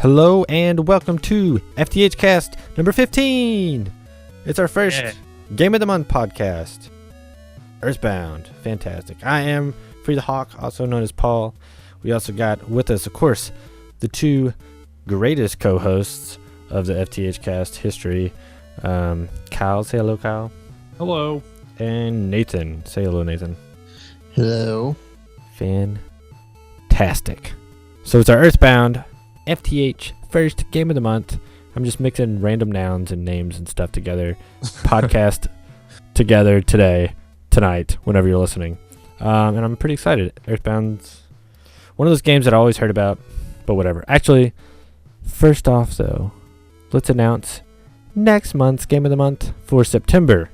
Hello and welcome to FTHcast number 15. It's our first Game of the Month podcast. Earthbound. Fantastic. I am Free the Hawk, also known as Paul. We also got with us, of course, the two greatest co-hosts of the FTHcast history. Kyle, say hello, Kyle. Hello. And Nathan. Say hello, Nathan. Hello. Fantastic. So it's our Earthbound FTH first game of the month. I'm just mixing random nouns and names and stuff together. Podcast together tonight, whenever you're listening. And I'm pretty excited. Earthbound's one of those games that I always heard about, but whatever. Actually, first off, though, let's announce next month's game of the month for September.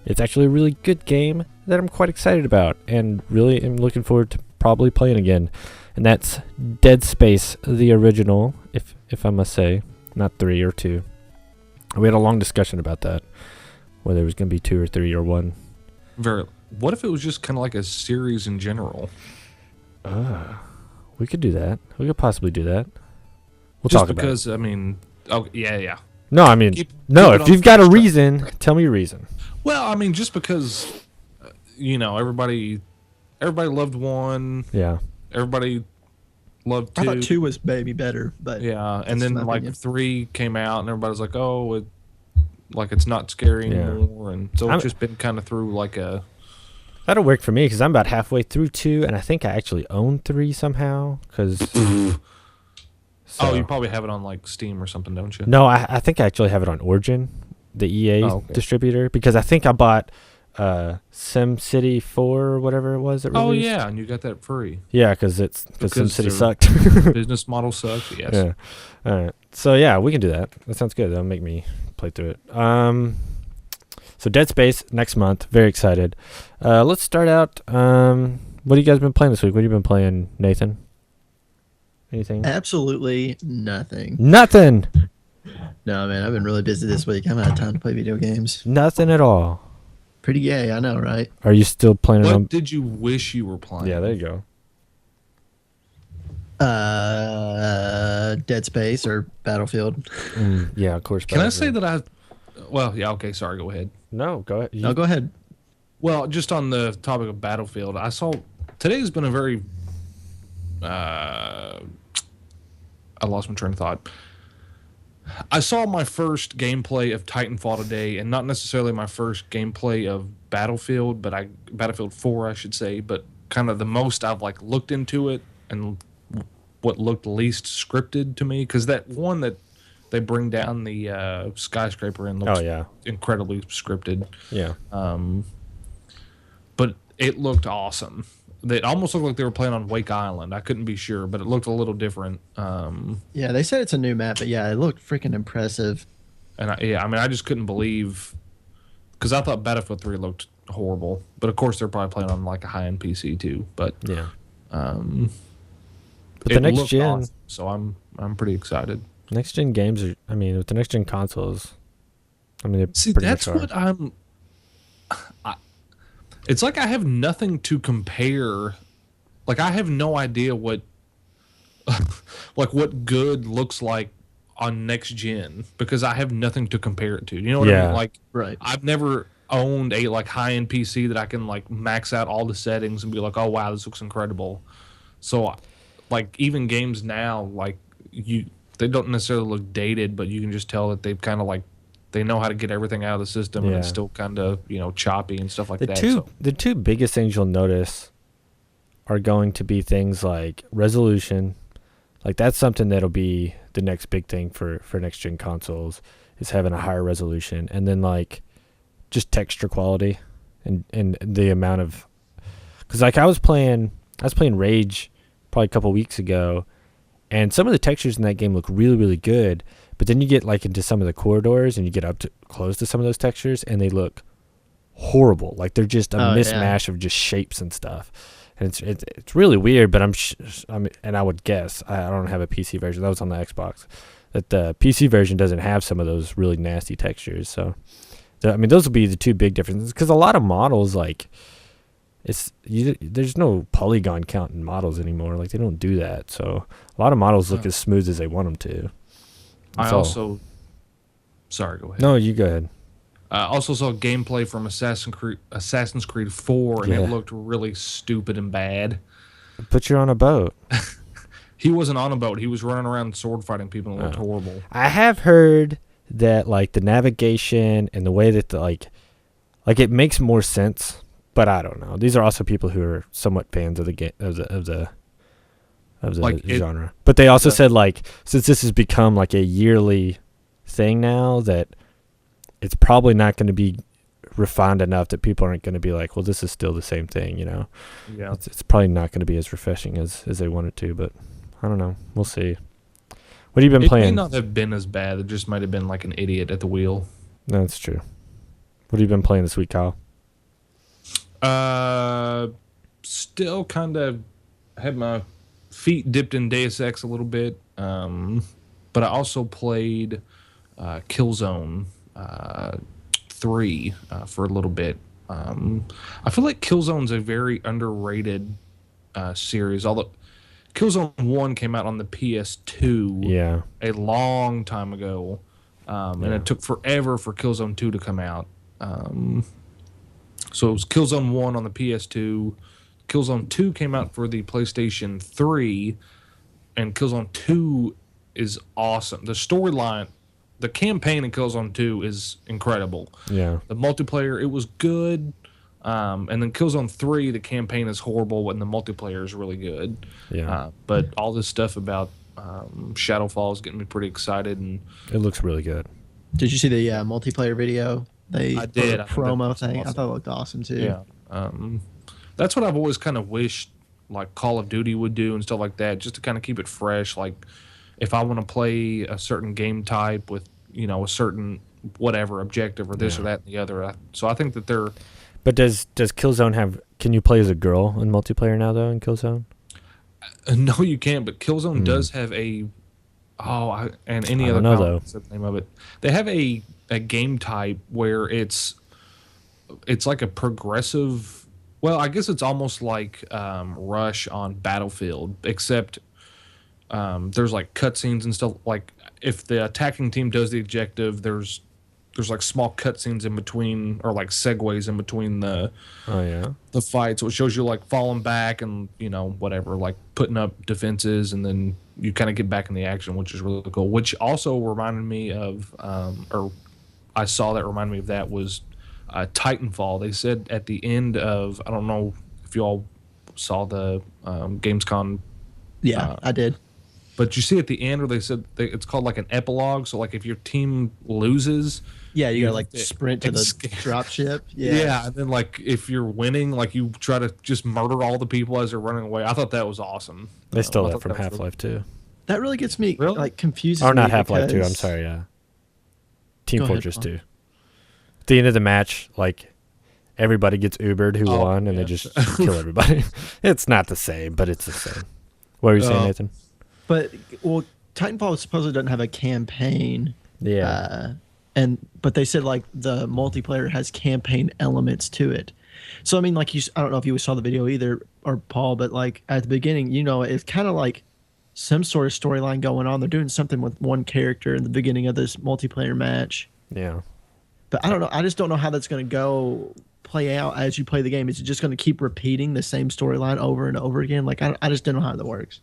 It's actually a really good game that I'm quite excited about and really am looking forward to probably playing again. And that's Dead Space, the original, if I must say, not 3 or 2. We had a long discussion about that, whether it was going to be 2 or 3 or 1. What if it was just kind of like a series in general? We could do that. We could possibly do that. We'll just talk about it. Because, I mean, yeah. No, I mean, if you've got a reason, tell me your reason. Well, I mean, just because, everybody loved 1. Yeah. Everybody loved 2. I thought 2 was maybe better, but yeah, and then like 3 came out, and everybody's like, "Oh, it's not scary anymore," and so it's just been kind of through like a. That'll work for me because I'm about halfway through 2, and I think I actually own 3 somehow. You probably have it on like Steam or something, don't you? No, I think I actually have it on Origin, the EA distributor, because I think I bought SimCity 4 or whatever it was. Oh yeah, and you got that free. Yeah, because SimCity sucked. Business model sucked. Yes. Yeah. All right. So yeah, we can do that. That sounds good. That'll make me play through it. So Dead Space next month. Very excited. Let's start out. What have you guys been playing this week? What have you been playing, Nathan? Anything? Absolutely nothing. Nothing. No, man, I've been really busy this week. I haven't had time to play video games. Nothing at all. Pretty gay, I know, right? Are you still playing What on? did you wish you were playing? Yeah, there you go. Dead Space or Battlefield. Yeah, of course. Can I say that Well, yeah, okay, sorry, go ahead. No, go ahead. No, go ahead. Well, just on the topic of Battlefield, I saw today's been a very I lost my train of thought. I saw my first gameplay of Titanfall today, and not necessarily my first gameplay of Battlefield, but Battlefield 4, I should say, but kind of the most I've like looked into it and what looked least scripted to me, because that one that they bring down the skyscraper and looks incredibly scripted. Yeah. But it looked awesome. It almost looked like they were playing on Wake Island. I couldn't be sure, but it looked a little different. Yeah, they said it's a new map, but yeah, it looked freaking impressive. And I just couldn't believe, because I thought Battlefield 3 looked horrible, but of course they're probably playing on like a high-end PC too. But yeah, but the next gen, awesome, so I'm pretty excited. Next gen games are, with the next gen consoles, that's what it's like I have nothing to compare. Like I have no idea what what good looks like on next gen, because I have nothing to compare it to. You know what I mean? Like, right. I've never owned a like high-end PC that I can like max out all the settings and be like, "Oh wow, this looks incredible." So like even games now, like they don't necessarily look dated, but you can just tell that they've kind of like they know how to get everything out of the system, and it's still kind of choppy and stuff like that. The two biggest things you'll notice are going to be things like resolution. Like that's something that'll be the next big thing for next gen consoles, is having a higher resolution, and then like just texture quality and the amount of, because like I was playing Rage probably a couple weeks ago, and some of the textures in that game look really, really good. But then you get like into some of the corridors and you get up to close to some of those textures and they look horrible. Like they're just a mishmash of just shapes and stuff. And it's really weird, but and I would guess, I don't have a PC version, that was on the Xbox, that the PC version doesn't have some of those really nasty textures. So, those will be the two big differences, because a lot of models, like there's no polygon count in models anymore. Like they don't do that. So a lot of models look as smooth as they want them to. Sorry, go ahead. No, you go ahead. I also saw gameplay from Assassin's Creed 4, and it looked really stupid and bad. But you're on a boat. He wasn't on a boat. He was running around sword fighting people, and it looked horrible. I have heard that like the navigation and the way that like it makes more sense, but I don't know. These are also people who are somewhat fans of the game of the genre. But they also said like since this has become like a yearly thing now, that it's probably not going to be refined enough that people aren't going to be like, well, this is still the same thing, you know? Yeah. It's probably not going to be as refreshing as they want it to, but I don't know. We'll see. What have you been playing? It may not have been as bad. It just might have been like an idiot at the wheel. No, that's true. What have you been playing this week, Kyle? Still kind of had my feet dipped in Deus Ex a little bit, but I also played Killzone 3 for a little bit. I feel like Killzone's a very underrated series, although Killzone 1 came out on the PS2 a long time ago, and it took forever for Killzone 2 to come out. So it was Killzone 1 on the PS2. Killzone 2 came out for the PlayStation 3, and Killzone 2 is awesome. The storyline, the campaign in Killzone 2 is incredible. Yeah. The multiplayer, it was good. And then Killzone 3, the campaign is horrible, and the multiplayer is really good. Yeah. But all this stuff about Shadowfall is getting me pretty excited. And it looks really good. Did you see the multiplayer video? I did. Promo thing. Awesome. I thought it looked awesome too. Yeah. That's what I've always kind of wished like Call of Duty would do and stuff like that, just to kind of keep it fresh. Like if I want to play a certain game type with, you know, a certain whatever objective or this or that and the other. So I think that they're... But does Killzone have... Can you play as a girl in multiplayer now, though, in Killzone? No, you can't, but Killzone does have a... and any other... What's the name of it? They have a game type where it's like a progressive... Well, I guess it's almost like Rush on Battlefield, except there's like cutscenes and stuff. Like if the attacking team does the objective, there's like small cutscenes in between, or like segues in between the fights. So it shows you like falling back and, you know, whatever, like putting up defenses, and then you kind of get back in the action, which is really cool. Which also reminded me of, or I saw that reminded me of that was Titanfall. They said at the end of, I don't know if you all saw the Gamescom. Yeah, I did. But you see at the end where they said it's called like an epilogue. So like if your team loses, you gotta like sprint to the dropship. Yeah, and then like if you're winning, like you try to just murder all the people as they're running away. I thought that was awesome. They stole that from Half-Life 2. That really gets me like confused. Or not Half-Life 2. I'm sorry. Team Fortress 2. At the end of the match, like everybody gets Ubered who won, and they just kill everybody. It's not the same, but it's the same. What were you saying, Nathan? But Titanfall supposedly doesn't have a campaign. Yeah. But they said like the multiplayer has campaign elements to it. So I mean, like I don't know if you saw the video either, or Paul, but like at the beginning, you know, it's kind of like some sort of storyline going on. They're doing something with one character in the beginning of this multiplayer match. Yeah. But I don't know. I just don't know how that's going to play out as you play the game. Is it just going to keep repeating the same storyline over and over again? Like I just don't know how that works.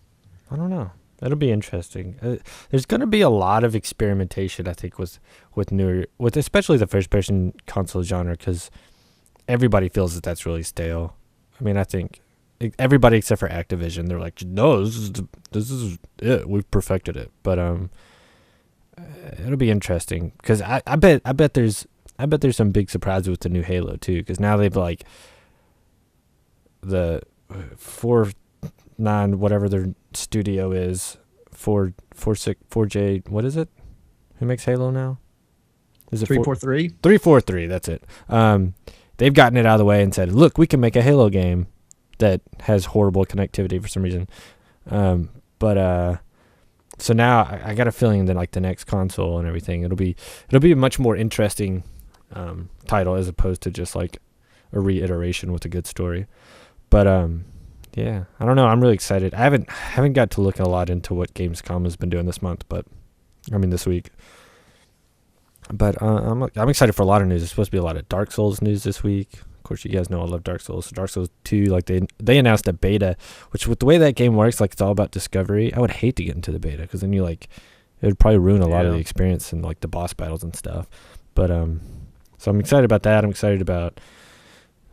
I don't know. That'll be interesting. There's going to be a lot of experimentation, I think, with especially the first-person console genre, because everybody feels that that's really stale. I mean, I think everybody except for Activision, they're like, no, this is it. We've perfected it. But it'll be interesting because I bet there's some big surprises with the new Halo too, because now they've like the 4.9 whatever their studio is, 4J, what is it? Who makes Halo now? Is it 343? 343, that's it. They've gotten it out of the way and said, look, we can make a Halo game that has horrible connectivity for some reason. So now I got a feeling that like the next console and everything, it'll be a much more interesting title as opposed to just like a reiteration with a good story. But yeah, I don't know. I'm really excited. I haven't got to look a lot into what Gamescom has been doing this month, this week. But I'm excited for a lot of news. There's supposed to be a lot of Dark Souls news this week. Of course, you guys know I love Dark Souls. So Dark Souls 2, like they announced a beta, which with the way that game works, like it's all about discovery. I would hate to get into the beta because then it would probably ruin a lot of the experience and like the boss battles and stuff. But so I'm excited about that. I'm excited about,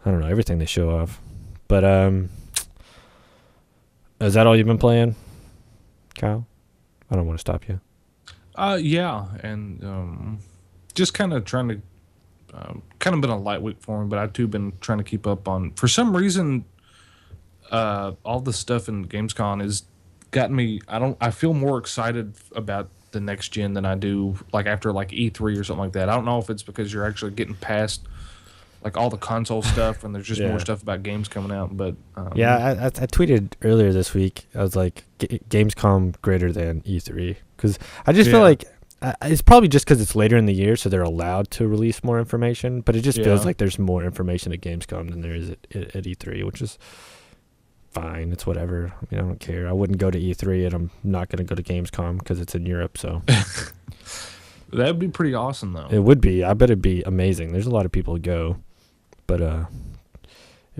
I don't know, everything they show off. But is that all you've been playing, Kyle? I don't want to stop you. Yeah, and just kind of trying to, kind of been a light week for me, but I've too been trying to keep up on. For some reason, all the stuff in Gamescom has gotten me. I feel more excited about the next gen than I do like after like E3 or something like that. I don't know if it's because you're actually getting past like all the console stuff and there's just more stuff about games coming out. But yeah, I tweeted earlier this week. I was like, Gamescom greater than E3 because I just feel like it's probably just because it's later in the year, so they're allowed to release more information. But it just feels like there's more information at Gamescom than there is at E3, which is fine. It's whatever. I mean, I don't care. I wouldn't go to E3, and I'm not going to go to Gamescom because it's in Europe. So that'd be pretty awesome, though. It would be. I bet it'd be amazing. There's a lot of people who go, but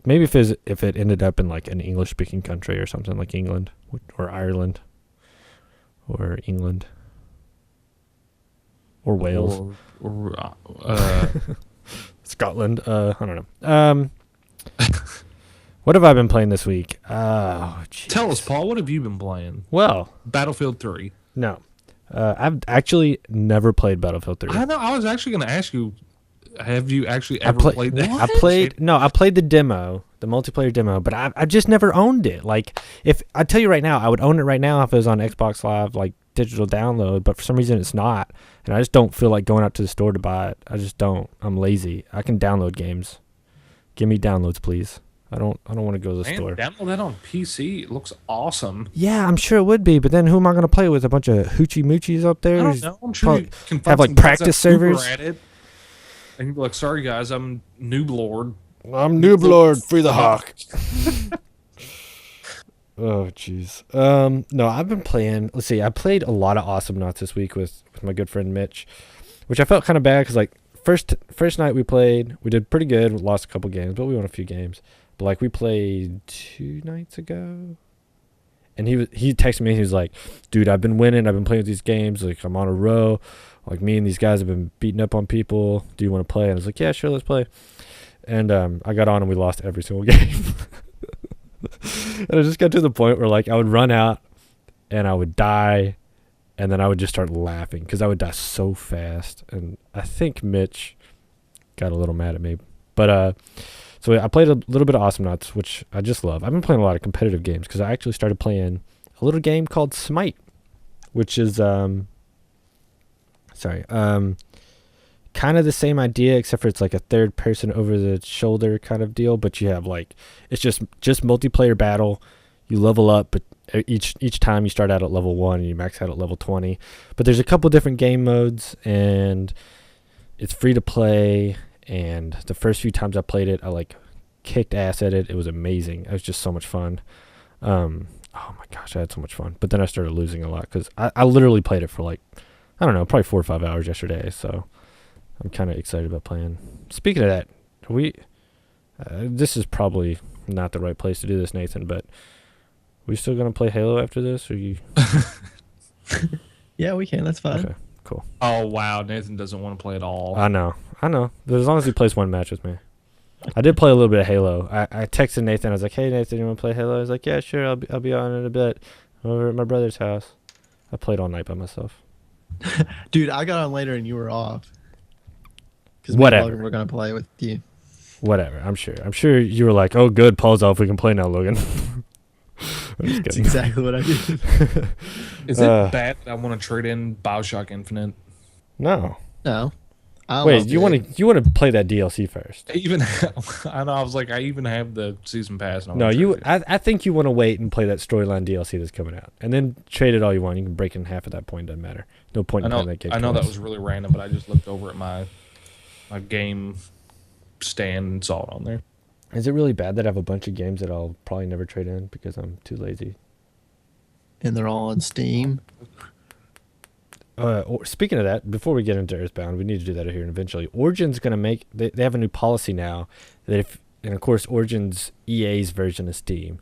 maybe if it ended up in like an English-speaking country or something like England or Ireland or England. Or Wales. Or Scotland. I don't know. What have I been playing this week? Oh, geez. Tell us, Paul, what have you been playing? Well, Battlefield 3. No. I've actually never played Battlefield 3. I know. I was actually going to ask you, have you actually ever played that? I played the demo, the multiplayer demo, but I just never owned it. Like, if I tell you right now, I would own it right now if it was on Xbox Live, like digital download, but for some reason it's not. And I just don't feel like going out to the store to buy it. I just don't. I'm lazy. I can download games. Give me downloads, please. I don't want to go to the store. Download that on PC. It looks awesome. Yeah, I'm sure it would be, but then who am I going to play with? A bunch of hoochie moochies up there? I don't know. I'm sure you can find have like practice servers. At it, and you'd be like, "Sorry guys, I'm Noob Lord. I'm Noob Lord. Free the Hawk." Oh, jeez. No, I've been playing. Let's see. I played a lot of Awesomenauts this week with my good friend Mitch, which I felt kind of bad because like first night we played, we did pretty good. We lost a couple games, but we won a few games. But like we played 2 nights ago, and he texted me. He was like, "Dude, I've been winning. I've been playing with these games. Like I'm on a row. Like me and these guys have been beating up on people. Do you want to play?" And I was like, "Yeah, sure, let's play." And I got on and we lost every single game. And I just got to the point where like I would run out and I would die, and then I would just start laughing because I would die so fast. And I think Mitch got a little mad at me, but so I played a little bit of Awesomenauts, which I just love. I've been playing a lot of competitive games because I actually started playing a little game called Smite, which is kind of the same idea, except for it's like a third person over the shoulder kind of deal, but you have like, it's just multiplayer battle. You level up, but each time you start out at level 1 and you max out at level 20. But there's a couple different game modes and it's free to play. And the first few times I played it, I like kicked ass at it. It was amazing. It was just so much fun. Oh my gosh, I had so much fun. But then I started losing a lot because I literally played it for like, I don't know, probably 4 or 5 hours yesterday. So I'm kind of excited about playing. Speaking of that, this is probably not the right place to do this, Nathan, but we still going to play Halo after this? Or you? Yeah, we can. That's fine. Okay, cool. Oh, wow. Nathan doesn't want to play at all. I know. But as long as he plays one match with me. I did play a little bit of Halo. I texted Nathan. I was like, "Hey, Nathan, you want to play Halo?" He was like, "Yeah, sure. I'll be on in a bit. I'm over at my brother's house." I played all night by myself. Dude, I got on later and you were off. Because Whatever. We're going to play with you. Whatever. I'm sure you were like, "Oh, good. Paul's off. We can play now, Logan." That's exactly what I did. Is it bad that I want to trade in BioShock Infinite? No. Wait, you want to play that DLC first? I know. I was like, I even have the season pass. No, I think you want to wait and play that storyline DLC that's coming out, and then trade it all you want. You can break it in half at that point. Doesn't matter. No point in playing that game. I know that was really random, but I just looked over at my game stand and saw it on there. Is it really bad that I have a bunch of games that I'll probably never trade in because I'm too lazy? And they're all on Steam. Speaking of that, before we get into Earthbound, we need to do that here eventually. Origin's going to make... They have a new policy now that if... And, of course, Origin's EA's version of Steam.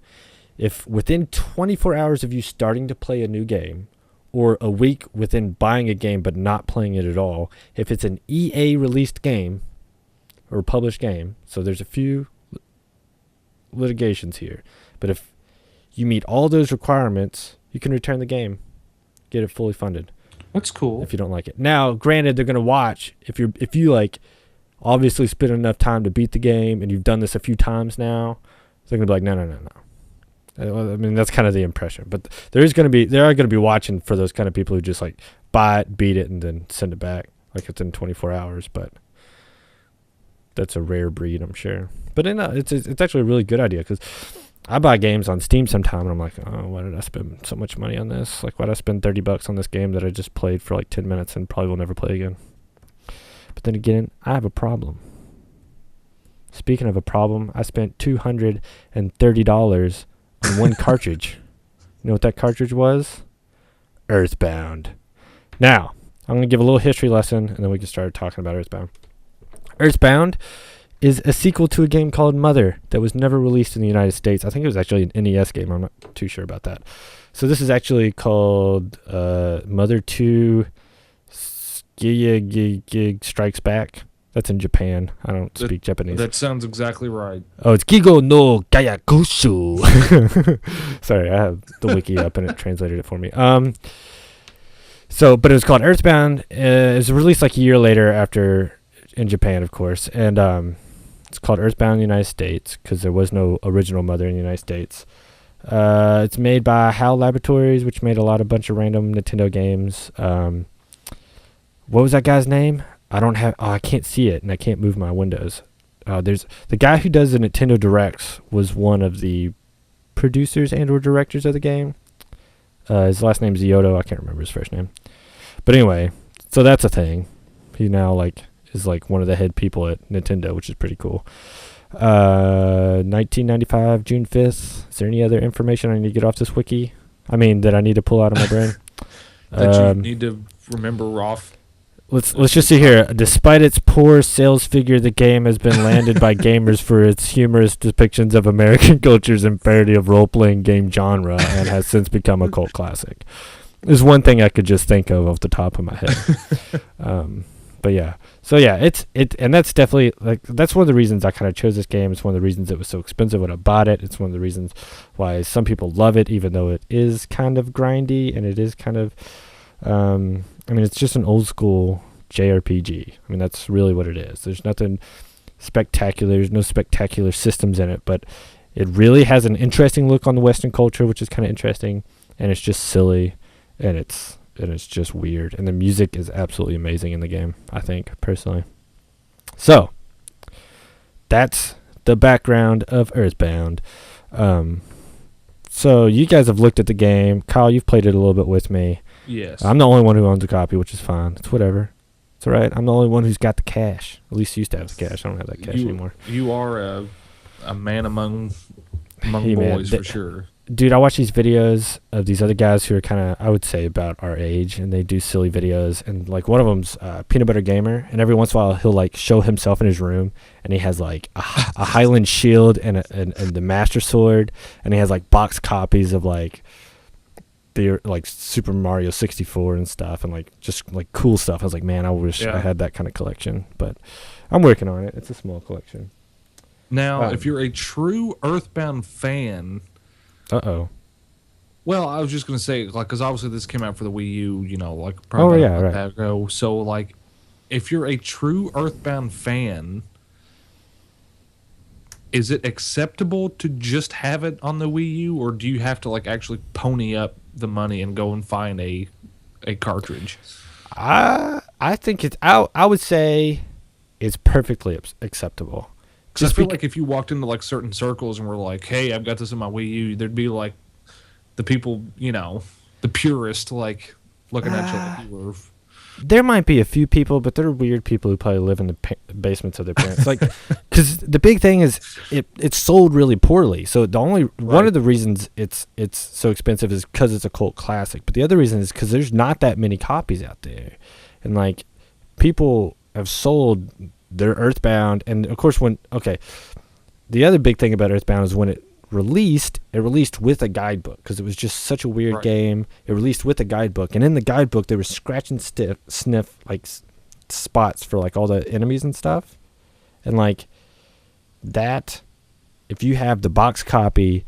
If within 24 hours of you starting to play a new game, or a week within buying a game but not playing it at all, if it's an EA-released game or published game, so there's a few litigations here, but if you meet all those requirements, you can return the game, get it fully funded. That's cool. If you don't like it. Now, granted, they're going to watch if you like obviously spent enough time to beat the game and you've done this a few times now, they're going to be like, no. I mean, that's kind of the impression. But they are going to be watching for those kind of people who just like buy it, beat it, and then send it back like it's in 24 hours. But that's a rare breed, I'm sure. But it's actually a really good idea because I buy games on Steam sometime and I'm like, oh, why did I spend so much money on this? Like, why did I spend $30 on this game that I just played for like 10 minutes and probably will never play again? But then again, I have a problem. Speaking of a problem, I spent $230 on one cartridge. You know what that cartridge was? Earthbound. Now, I'm going to give a little history lesson and then we can start talking about Earthbound. Earthbound is a sequel to a game called Mother that was never released in the United States. I think it was actually an NES game. I'm not too sure about that. So this is actually called Mother 2 Gig Strikes Back. That's in Japan. I don't speak Japanese. That sounds exactly right. Oh, it's Gigo no Gayakushu. Sorry, I have the wiki up and it translated it for me. But it was called Earthbound. It was released like a year later after in Japan, of course. And it's called Earthbound in the United States because there was no original Mother in the United States. It's made by HAL Laboratories, which made a bunch of random Nintendo games. What was that guy's name? I can't see it, and I can't move my windows. There's the guy who does the Nintendo Directs was one of the producers and or directors of the game. His last name's Yoto. I can't remember his first name. But anyway, so that's a thing. He now is one of the head people at Nintendo, which is pretty cool. 1995, June 5th. Is there any other information I need to get off this wiki? I mean, that I need to pull out of my brain? That you need to remember off. Let's just see here. Despite its poor sales figure, the game has been landed by gamers for its humorous depictions of American cultures and parody of role-playing game genre, and has since become a cult classic. There's one thing I could just think of off the top of my head. But yeah, so yeah, and that's definitely that's one of the reasons I kind of chose this game. It's one of the reasons it was so expensive when I bought it. It's one of the reasons why some people love it, even though it is kind of grindy and it is kind of, it's just an old school JRPG. I mean, that's really what it is. There's nothing spectacular. There's no spectacular systems in it, but it really has an interesting look on the Western culture, which is kind of interesting, and it's just silly, and it's just weird. And the music is absolutely amazing in the game, I think, personally. So, that's the background of Earthbound. So, you guys have looked at the game. Kyle, you've played it a little bit with me. Yes. I'm the only one who owns a copy, which is fine. It's whatever. It's all right. I'm the only one who's got the cash. At least used to have the cash. I don't have that cash anymore. You are a man among Hey, boys, man, for sure. Dude, I watch these videos of these other guys who are kind of, I would say, about our age, and they do silly videos. And one of them's Peanut Butter Gamer, and every once in a while he'll show himself in his room, and he has a Highland shield and the Master Sword, and he has box copies of the Super Mario 64 and stuff, and just cool stuff. I was like, man, I wish I had that kind of collection, but I'm working on it. It's a small collection. Now, if you're a true Earthbound fan. Uh-oh. Well, I was just going to say, because obviously this came out for the Wii U, probably about a month right. ago. So, if you're a true Earthbound fan, is it acceptable to just have it on the Wii U, or do you have to, actually pony up the money and go and find a cartridge? I think I would say it's perfectly acceptable. Because I feel like if you walked into certain circles and were like, "Hey, I've got this in my Wii U," there'd be the people, the purist, looking at you like you were There might be a few people, but they're weird people who probably live in the basements of their parents. Like, because the big thing is it's sold really poorly. So one of the reasons it's so expensive is because it's a cult classic. But the other reason is because there's not that many copies out there, and like people have sold their Earthbound, and of course the other big thing about Earthbound is when it released with a guidebook, because it was just such a weird game. It released with a guidebook, and in the guidebook there was scratch and sniff like spots for like all the enemies and stuff, and like that, if you have the box copy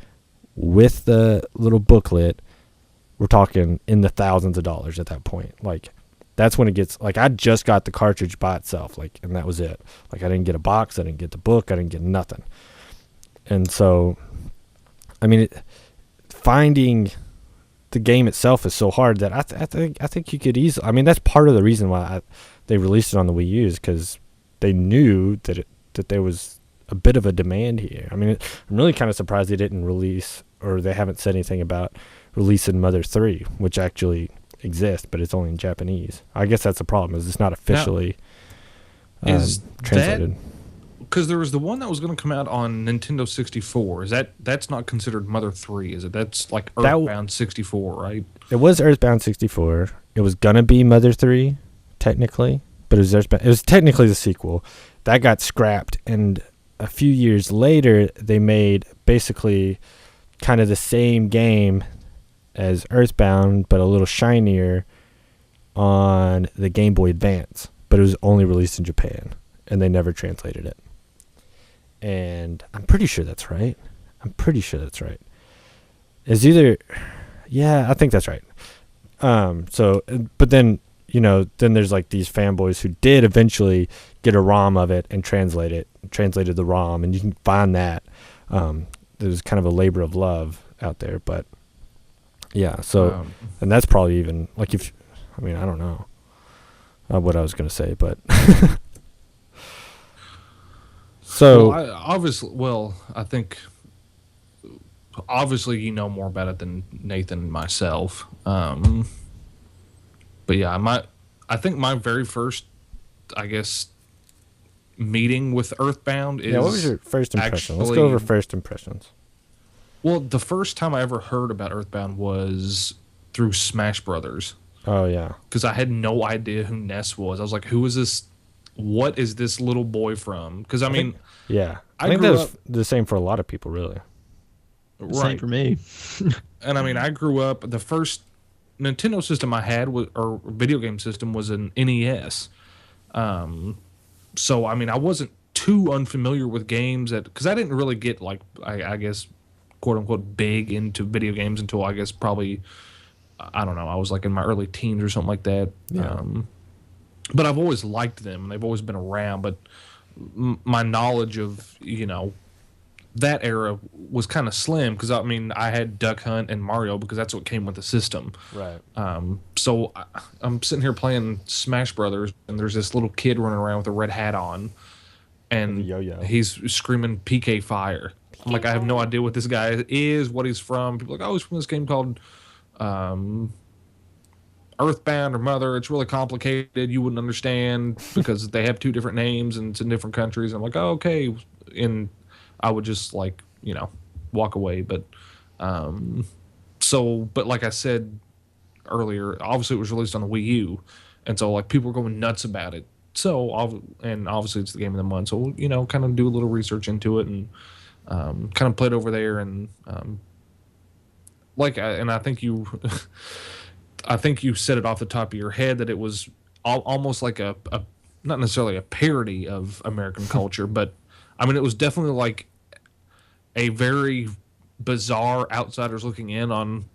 with the little booklet, we're talking in the thousands of dollars at that point. Like that's when it gets, like, I just got the cartridge by itself, like, and that was it. Like I didn't get a box, I didn't get the book, I didn't get nothing. And so I mean, finding the game itself is so hard that I think you could easily. I mean, that's part of the reason why they released it on the Wii U, is because they knew that there was a bit of a demand here. I mean, I'm really kind of surprised they didn't release, or they haven't said anything about releasing Mother 3, which actually exists, but it's only in Japanese. I guess that's the problem, is it's not officially translated. Because there was the one that was going to come out on Nintendo 64. That's not considered Mother 3, is it? That's like Earthbound 64, right? It was Earthbound 64. It was gonna be Mother 3, technically, but it was technically the sequel. That got scrapped, and a few years later, they made basically kind of the same game as Earthbound, but a little shinier on the Game Boy Advance. But it was only released in Japan, and they never translated it. And I'm pretty sure that's right. It's either, yeah, I think that's right. So, but then, then there's like these fanboys who did eventually get a ROM of it and translated the ROM, and you can find that. There's kind of a labor of love out there, but yeah, so, and that's probably even, like, I don't know what I was going to say, but. So I think obviously you know more about it than Nathan and myself. But yeah, I think my very first, I guess, meeting with Earthbound is. Yeah, what was your first impression? Let's go over first impressions. Well, the first time I ever heard about Earthbound was through Smash Brothers. Oh yeah, because I had no idea who Ness was. I was like, who is this? What is this little boy from? Because I mean, I think that was the same for a lot of people, really. Same for me. And I mean, I grew up. The first Nintendo system I had or video game system was an NES. So I mean, I wasn't too unfamiliar with games because I didn't really get, like, I guess, quote unquote, big into video games until I guess probably, I don't know, I was like in my early teens or something like that. Yeah. But I've always liked them, and they've always been around. But my knowledge of, that era was kind of slim, because, I mean, I had Duck Hunt and Mario because that's what came with the system. Right. So I'm sitting here playing Smash Brothers, and there's this little kid running around with a red hat on, and he's screaming PK Fire. I'm like, I have no idea what this guy is, what he's from. People are like, oh, he's from this game called Earthbound or Mother. It's really complicated. You wouldn't understand because they have two different names and it's in different countries. I'm like, oh, okay. And I would just, like, walk away. But but like I said earlier, obviously it was released on the Wii U, and so, like, people were going nuts about it. So, and obviously it's the game of the month. So, kind of do a little research into it and kind of play it over there, and I think you. I think you said it off the top of your head that it was almost like a not necessarily a parody of American culture, but I mean, it was definitely like a very bizarre outsiders looking in on,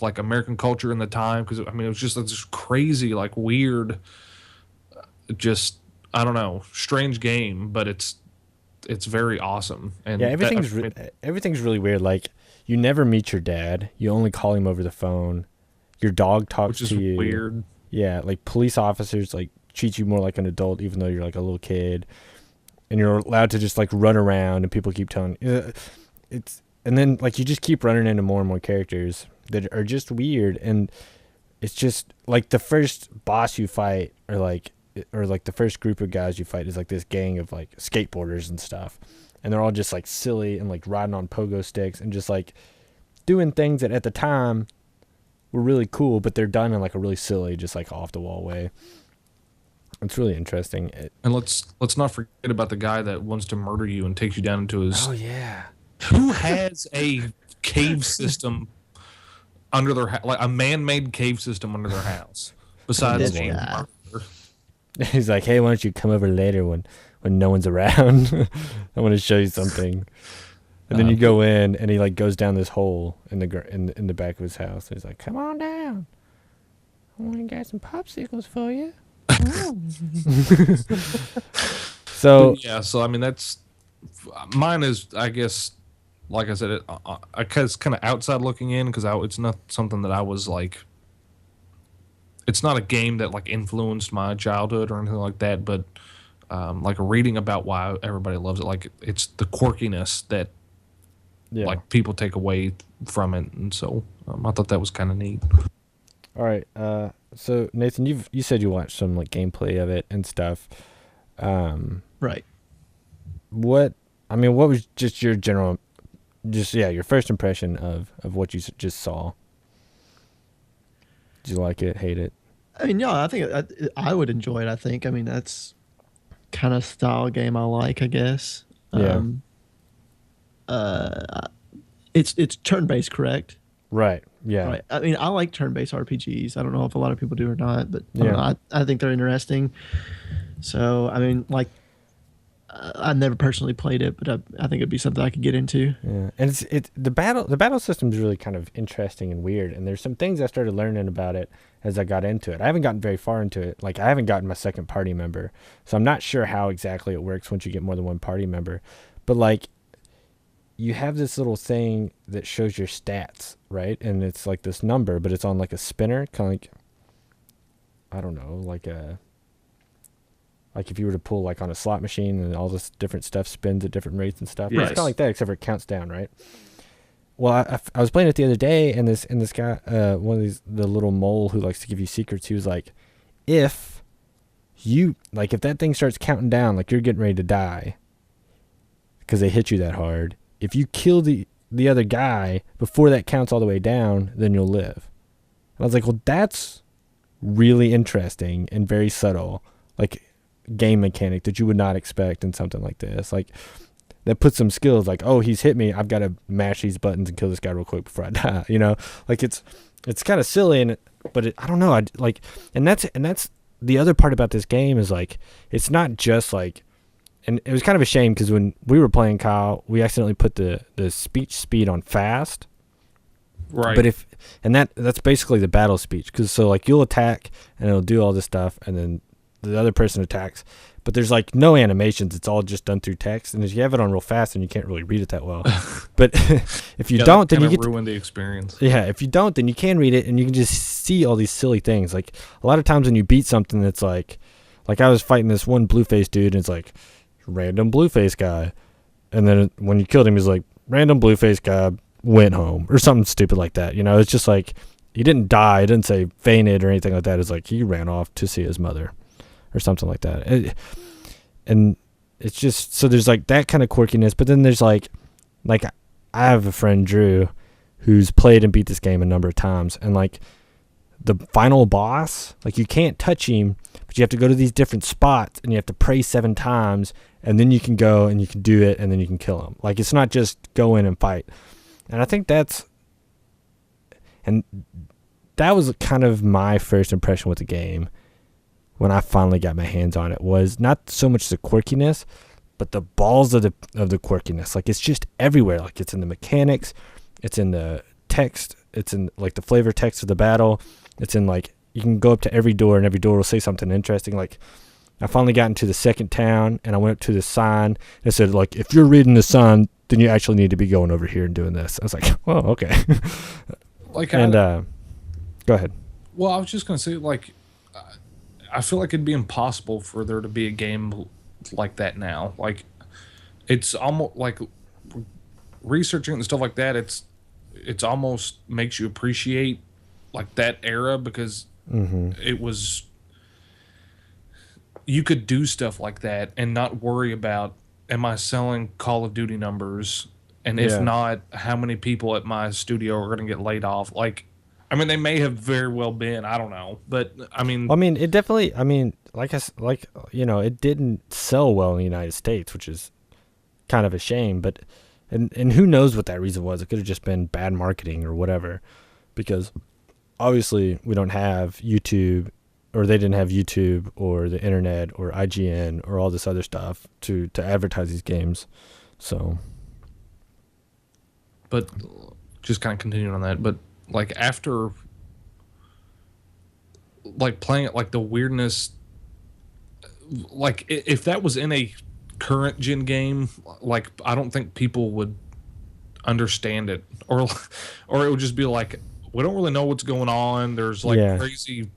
like, American culture in the time. Because I mean, it was just like this crazy, like, weird, just, I don't know, strange game, but it's very awesome. And yeah, everything's really weird. Like, you never meet your dad; you only call him over the phone. Your dog talks to you. Which is weird. Yeah, like, police officers, like, treat you more like an adult, even though you're, like, a little kid. And you're allowed to just, like, run around, and people keep telling you. And then, like, you just keep running into more and more characters that are just weird. And it's just like the first boss you fight, or like the first group of guys you fight is like this gang of like skateboarders and stuff, and they're all just like silly and like riding on pogo sticks and just like doing things that at the time were really cool, but they're done in like a really silly, just like off the wall way. It's really interesting. And let's not forget about the guy that wants to murder you and takes you down into his. Oh yeah. Who has a cave system under their like a man-made cave system under their house besides This one? guy. He's like, hey, why don't you come over later when no one's around? I want to show you something. And then you go in, and he like goes down this hole in the back of his house. And he's like, come on down. I want to get some popsicles for you. So yeah, so I mean that's mine is, I guess, like I said, it's kind of outside looking in because it's not something that I was like. It's not a game that like influenced my childhood or anything like that, but like reading about why everybody loves it, like it's the quirkiness that like people take away from it, and so I thought that was kind of neat. All right, so Nathan, you said you watched some like gameplay of it and stuff. Right. What was just your general, your first impression of what you just saw? Did you like it? Hate it? I mean, yeah, I think I would enjoy it. I think. I mean, that's kind of style game I like, I guess. Yeah. It's turn-based, correct? Right. Yeah. Right. I mean, I like turn-based RPGs. I don't know if a lot of people do or not, but I don't know, I think they're interesting. So, I mean, like, I've never personally played it, but I think it'd be something I could get into. Yeah, and the battle system is really kind of interesting and weird. And there's some things I started learning about it as I got into it. I haven't gotten very far into it. Like, I haven't gotten my second party member, so I'm not sure how exactly it works once you get more than one party member. But like, you have this little thing that shows your stats, right? And it's like this number, but it's on like a spinner, kind of like, I don't know, like if you were to pull like on a slot machine and all this different stuff spins at different rates and stuff. Yes. It's kind of like that, except for it counts down, right? Well, I was playing it the other day, and this guy, one of these, the little mole who likes to give you secrets, he was like, if that thing starts counting down, like you're getting ready to die because they hit you that hard, if you kill the other guy before that counts all the way down, then you'll live. And I was like, well, that's really interesting and very subtle, like game mechanic that you would not expect in something like this. Like, that puts some skills, like, oh, he's hit me, I've got to mash these buttons and kill this guy real quick before I die. Like it's kind of silly, but I don't know. And that's the other part about this game is like, it's not just like, and it was kind of a shame because when we were playing, Kyle, we accidentally put the speech speed on fast. Right. But that's basically the battle speech, because so like you'll attack and it'll do all this stuff, and then the other person attacks, but there's like no animations. It's all just done through text, and if you have it on real fast, then you can't really read it that well. But if you don't, then you get ruin the experience. Yeah, if you don't, then you can read it, and you can just see all these silly things. Like a lot of times when you beat something, it's like I was fighting this one blue-faced dude, and it's like random blue-faced guy, and then when you killed him, he's like random blue-faced guy went home or something stupid like that. It's just like he didn't die, he didn't say fainted or anything like that. It's like he ran off to see his mother or something like that. And it's just, so there's like that kind of quirkiness, but then there's like I have a friend, Drew, who's played and beat this game a number of times, and like the final boss, like you can't touch him, but you have to go to these different spots and you have to pray 7 times, and then you can go and you can do it, and then you can kill him. Like, it's not just go in and fight. And I think that was kind of my first impression with the game when I finally got my hands on it, was not so much the quirkiness, but the balls of the quirkiness. Like, it's just everywhere. Like, it's in the mechanics, it's in the text, it's in like the flavor text of the battle, it's in like, you can go up to every door and every door will say something interesting. Like, I finally got into the second town and I went up to the sign and it said, like, if you're reading the sign, then you actually need to be going over here and doing this. I was like, well, okay. Like, and go ahead. Well, I was just gonna say, like, I feel like it'd be impossible for there to be a game like that now. Like, it's almost like researching and stuff like that. It's almost makes you appreciate like that era, because Mm-hmm. it was, you could do stuff like that and not worry about, am I selling Call of Duty numbers, and if Yeah. not, how many people at my studio are going to get laid off. Like, I mean, they may have very well been, I don't know, but I mean, Well, I mean, it definitely. I mean, like it didn't sell well in the United States, which is kind of a shame. But and who knows what that reason was? It could have just been bad marketing or whatever, because obviously we don't have YouTube, or they didn't have YouTube or the internet or IGN or all this other stuff to advertise these games. So but just kind of continuing on that, but like after like playing it, like the weirdness, like if that was in a current gen game, like I don't think people would understand it, or it would just be like, we don't really know what's going on. There's like yeah, crazy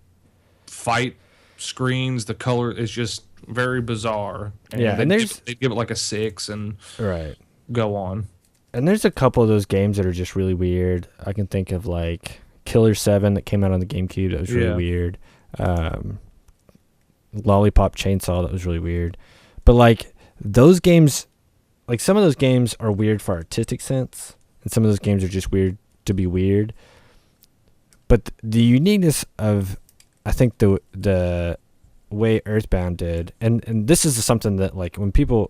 fight screens. The color is just very bizarre. And yeah, and they'd give it like a 6 and right. go on. And there's a couple of those games that are just really weird. I can think of like Killer 7 that came out on the GameCube that was really weird. Lollipop Chainsaw that was really weird. But like those games, like some of those games are weird for artistic sense, and some of those games are just weird to be weird. But the uniqueness of, I think, the way Earthbound did, and this is something that like when people,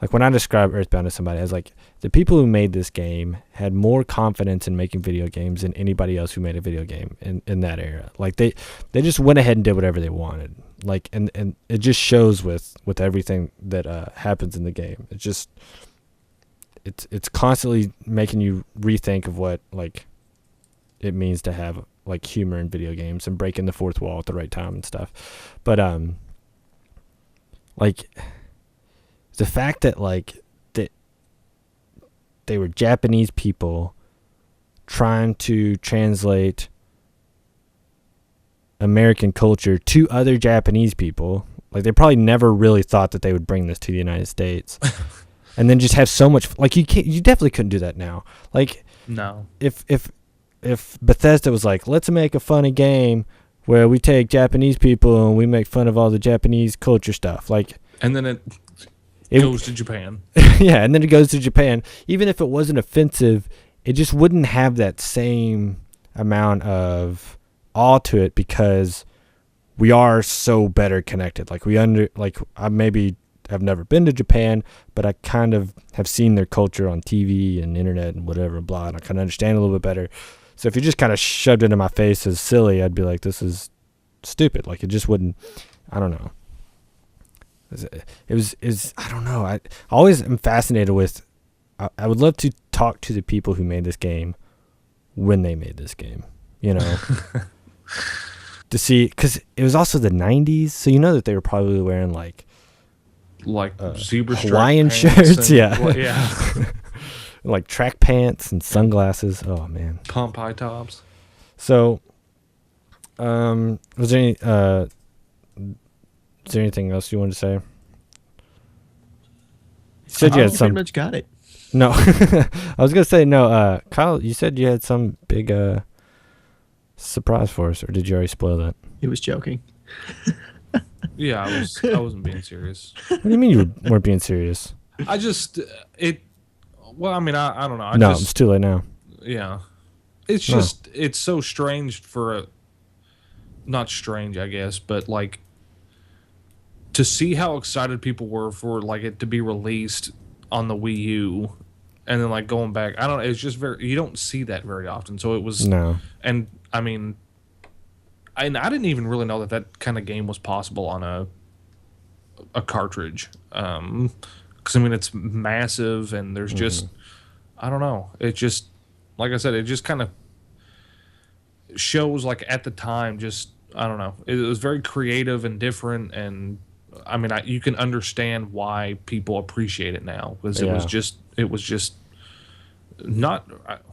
like when I describe Earthbound to somebody, as like the people who made this game had more confidence in making video games than anybody else who made a video game in that era. Like they just went ahead and did whatever they wanted. Like and it just shows with everything that happens in the game. It's just it's constantly making you rethink of what like it means to have like humor in video games and breaking the fourth wall at the right time and stuff. But like the fact that like that they were Japanese people trying to translate American culture to other Japanese people, like they probably never really thought that they would bring this to the United States. And then just have so much, like you definitely couldn't do that now. Like No. if Bethesda was like, let's make a funny game where we take Japanese people and we make fun of all the Japanese culture stuff, like, And then it goes to Japan. yeah, and then it goes to Japan. Even if it wasn't offensive, it just wouldn't have that same amount of awe to it because we are so better connected. Like I maybe have never been to Japan, but I kind of have seen their culture on TV and internet and whatever, blah, and I kind of understand a little bit better. So if you just kind of shoved it in my face as silly, I'd be like, this is stupid. Like it just wouldn't, I don't know. It was I don't know. I always am fascinated with, I would love to talk to the people who made this game when they made this game, you know, to see, because it was also the 90s. So you know that they were probably wearing like zebra Hawaiian stripe shirts, yeah. Well, yeah. Like track pants and sunglasses. Oh man. Pump high tops. So, was there any, is there anything else you wanted to say? You said you had some. Pretty much got it. No, I was gonna say no. Kyle, you said you had some big surprise for us, or did you already spoil that? He was joking. Yeah, I wasn't being serious. What do you mean you weren't being serious? I just well, I mean, I don't know. No, it's too late now. Yeah, it's just it's so strange for not strange, I guess, but like to see how excited people were for like it to be released on the Wii U, and then like going back, I don't know. It's just you don't see that very often. So it was No. And I mean, I didn't even really know that kind of game was possible on a cartridge. Because I mean, it's massive, and there's just I don't know. It just, like I said, it just kind of shows like at the time, just I don't know. It was very creative and different, and I mean, you can understand why people appreciate it now because it was just not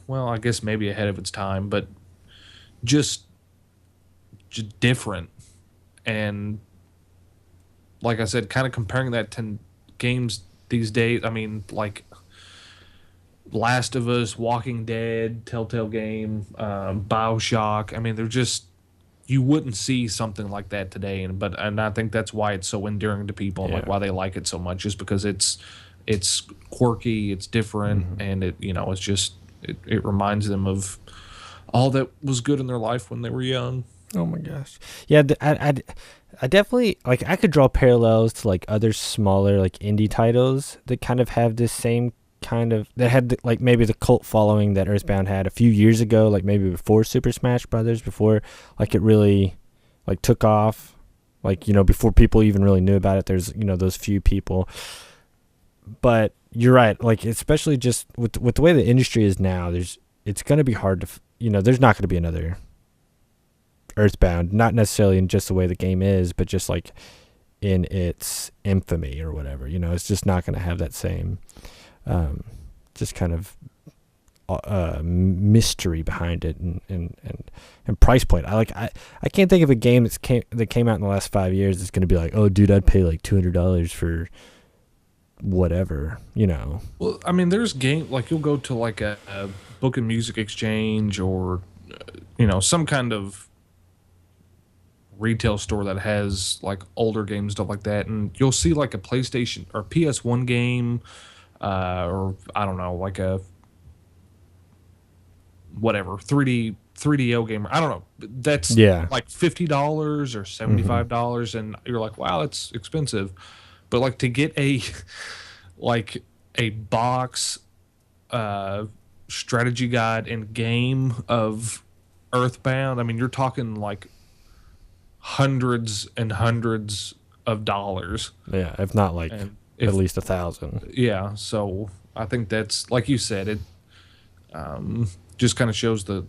well. I guess maybe ahead of its time, but just different, and like I said, kind of comparing that to games these days. I mean, like Last of Us, Walking Dead, Telltale Game, BioShock. I mean, they're just, you wouldn't see something like that today, and I think that's why it's so endearing to people and like why they like it so much, just because it's quirky, it's different, and it's just it reminds them of all that was good in their life when they were young. Oh my gosh, yeah. I definitely like. I could draw parallels to like other smaller like indie titles that kind of have this same kind of, that had like maybe the cult following that Earthbound had a few years ago, like maybe before Super Smash Brothers, before like it really like took off, like before people even really knew about it. There's those few people, but you're right. Like especially just with the way the industry is now, it's gonna be hard to there's not gonna be another Earthbound, not necessarily in just the way the game is, but just like in its infamy or whatever. It's just not gonna have that same just kind of mystery behind it and price point. I can't think of a game that came out in the last 5 years that's going to be like, oh dude, I'd pay like $200 for whatever. Well, I mean, there's game like you'll go to like a book and music exchange or some kind of retail store that has like older games, stuff like that, and you'll see like a PlayStation or PS1 game, or I don't know, like a whatever 3DO game. I don't know. That's like $50 or $75, and you're like, wow, that's expensive. But like to get a like a box strategy guide and game of Earthbound, I mean, you're talking like hundreds and hundreds of dollars. Yeah, if not like at least 1,000. Yeah, so I think that's, like you said, it just kind of shows the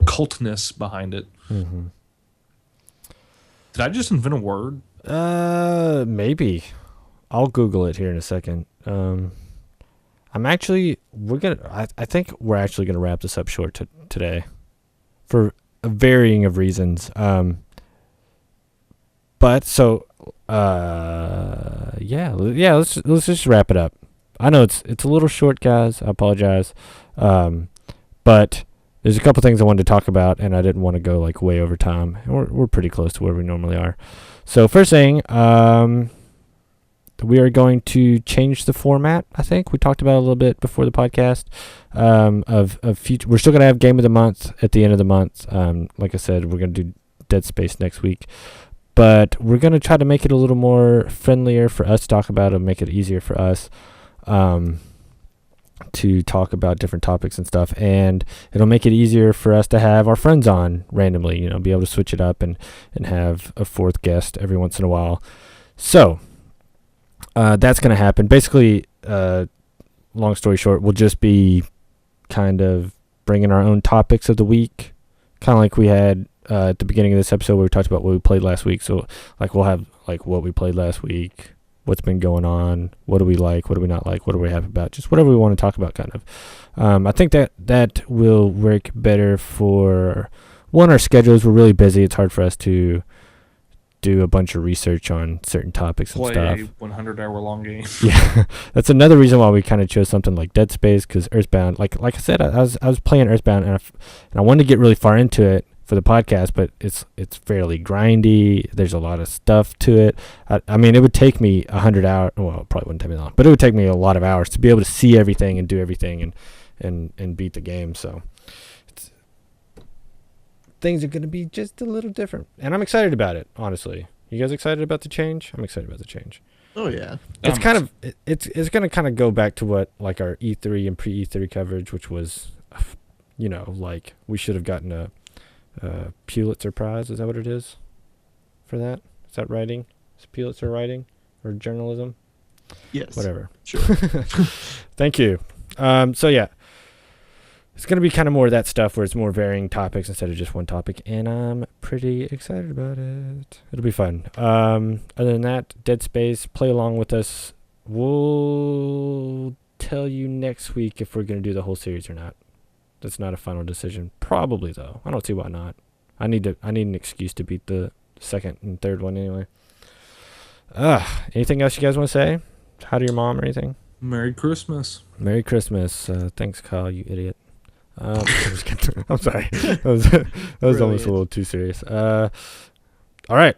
cultness behind it. Mm-hmm. Did I just invent a word? Maybe. I'll Google it here in a second. I think we're actually gonna wrap this up short today, for a varying of reasons. But so, yeah. Let's just wrap it up. I know it's a little short, guys. I apologize. But there's a couple things I wanted to talk about, and I didn't want to go like way over time. We're pretty close to where we normally are. So first thing, we are going to change the format. I think we talked about it a little bit before the podcast. Of future, we're still gonna have Game of the Month at the end of the month. Like I said, we're gonna do Dead Space next week, but we're gonna try to make it a little more friendlier for us to talk about, and make it easier for us to talk about different topics and stuff, and it'll make it easier for us to have our friends on randomly. Be able to switch it up and have a fourth guest every once in a while. So. That's going to happen. Basically, long story short, we'll just be kind of bringing our own topics of the week, kind of like we had at the beginning of this episode where we talked about what we played last week. So, like, we'll have like what we played last week, what's been going on, what do we like, what do we not like, what do we have about, just whatever we want to talk about, kind of. I think that will work better for our schedules. We're really busy. It's hard for us to do a bunch of research on certain topics and stuff. Play a 100-hour-long game. Yeah, that's another reason why we kind of chose something like Dead Space, because Earthbound, like I said, I was playing Earthbound, and I wanted to get really far into it for the podcast, but it's fairly grindy. There's a lot of stuff to it. I mean, it would take me 100 hours. Well, it probably wouldn't take me long, but it would take me a lot of hours to be able to see everything and do everything and beat the game. So things are going to be just a little different, and I'm excited about it, honestly. You guys excited about the change? I'm excited about the change. Oh yeah, it's going to kind of go back to what like our E3 and pre-E3 coverage, which was, like we should have gotten a Pulitzer Prize. Is that what it is for that? Is that writing? Is Pulitzer writing or journalism? Yes. Whatever. Sure. Thank you. So yeah. It's going to be kind of more of that stuff where it's more varying topics instead of just one topic, and I'm pretty excited about it. It'll be fun. Other than that, Dead Space, play along with us. We'll tell you next week if we're going to do the whole series or not. That's not a final decision. Probably, though. I don't see why not. I need an excuse to beat the second and third one anyway. Anything else you guys want to say? Hi to your mom or anything? Merry Christmas. Merry Christmas. Thanks, Kyle, you idiot. I'm just kidding. I'm sorry. That was almost a little too serious. All right.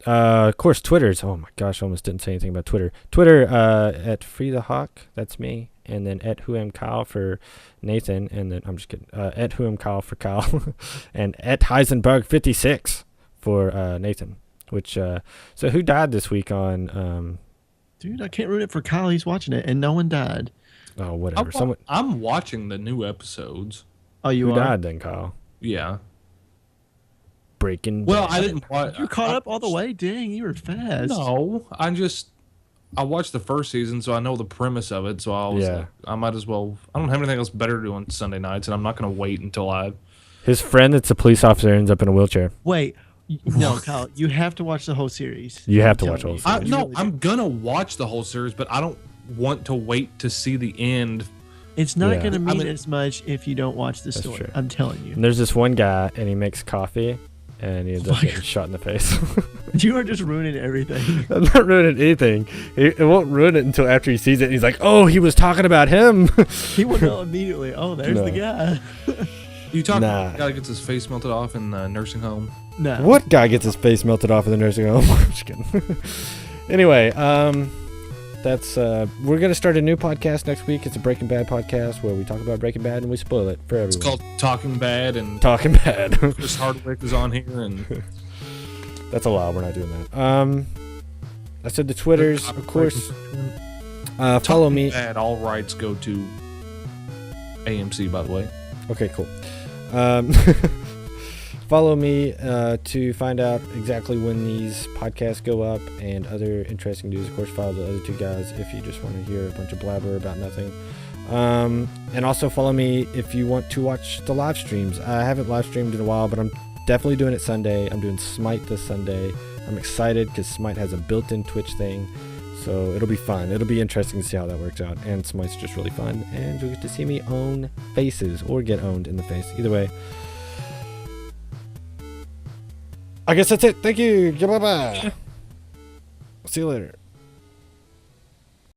Of course, Twitter's. Oh my gosh, I almost didn't say anything about Twitter. Twitter at Free the Hawk. That's me. And then at Who Am Kyle for Nathan. And then I'm just kidding. At Who Am Kyle for Kyle. And at Heisenberg56 for Nathan. Which so who died this week on? Dude, I can't ruin it for Kyle. He's watching it, and no one died. Oh, whatever. I'm watching the new episodes. Oh, you Who are? died then, Kyle? Yeah. Breaking. Well, Bad. I didn't watch. You're caught up all the way? Dang, you were fast. No, I watched the first season, so I know the premise of it. So I was like, I might as well. I don't have anything else better to do on Sunday nights, and I'm not going to wait until His friend that's a police officer ends up in a wheelchair. Wait. No, Kyle, you have to watch the whole series. You have to watch the whole series. No, I'm going to watch the whole series, but I don't want to wait to see the end. It's not going to mean as much if you don't watch the story. True. I'm telling you. And there's this one guy, and he makes coffee, and he ends up getting shot in the face. You are just ruining everything. I'm not ruining anything. It won't ruin it until after he sees it. And he's like, "Oh, he was talking about him." He will know immediately. Oh, there's the guy. You talking about the guy that gets his face melted off in the nursing home? No. What guy gets his face melted off in the nursing home? I'm just kidding. Anyway, that's we're gonna start a new podcast next week. It's a Breaking Bad podcast where we talk about Breaking Bad and we spoil it for everyone. It's called Talking Bad, and Talking Bad. Chris Hardwick is on here, and that's a lie. We're not doing that. I said the Twitters, of course. Follow me. Bad. All rights go to AMC, by the way. Okay, cool. Follow me to find out exactly when these podcasts go up and other interesting news. Of course, follow the other two guys if you just want to hear a bunch of blabber about nothing. And also follow me if you want to watch the live streams. I haven't live streamed in a while, but I'm definitely doing it Sunday. I'm doing Smite this Sunday. I'm excited because Smite has a built-in Twitch thing. So it'll be fun. It'll be interesting to see how that works out. And Smite's just really fun. And you'll get to see me own faces or get owned in the face. Either way. I guess that's it. Thank you. Bye-bye. See you later.